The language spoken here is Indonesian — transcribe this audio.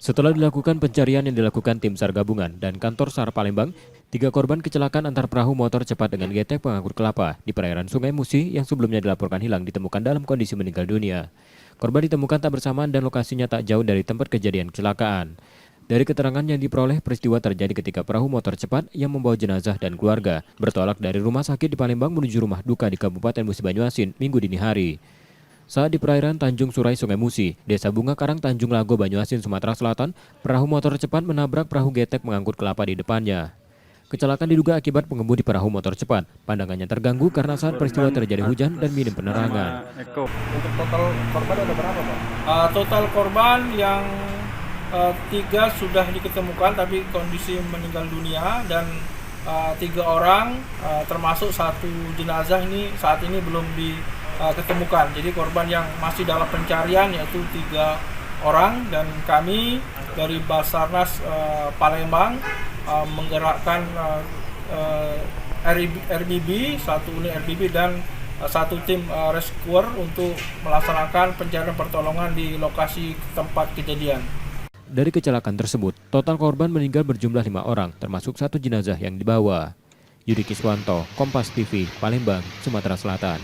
Setelah dilakukan pencarian yang dilakukan tim SAR gabungan dan kantor SAR Palembang, 3 korban kecelakaan antar perahu motor cepat dengan getek pengangkut kelapa di perairan Sungai Musi yang sebelumnya dilaporkan hilang ditemukan dalam kondisi meninggal dunia. Korban ditemukan tak bersamaan dan lokasinya tak jauh dari tempat kejadian kecelakaan. Dari keterangan yang diperoleh, peristiwa terjadi ketika perahu motor cepat yang membawa jenazah dan keluarga bertolak dari rumah sakit di Palembang menuju rumah duka di Kabupaten Musi Banyuasin Minggu dini hari. Saat di perairan Tanjung Surai Sungai Musi, Desa Bunga Karang Tanjung Lago Banyuasin Sumatera Selatan, perahu motor cepat menabrak perahu getek mengangkut kelapa di depannya. Kecelakaan diduga akibat pengemudi perahu motor cepat. Pandangannya terganggu karena saat peristiwa terjadi hujan dan minim penerangan. Untuk total korban ada berapa, Pak? Total korban yang 3 sudah diketemukan tapi kondisi meninggal dunia dan 3 orang termasuk 1 jenazah ini saat ini belum diketemukan. Jadi korban yang masih dalam pencarian yaitu 3 orang dan kami dari Basarnas Palembang menggerakkan RBB, 1 unit RBB dan 1 tim rescuer untuk melaksanakan pencarian pertolongan di lokasi tempat kejadian. Dari kecelakaan tersebut, total korban meninggal berjumlah 5 orang, termasuk 1 jenazah yang dibawa. Yudi Kiswanto, Kompas TV, Palembang, Sumatera Selatan.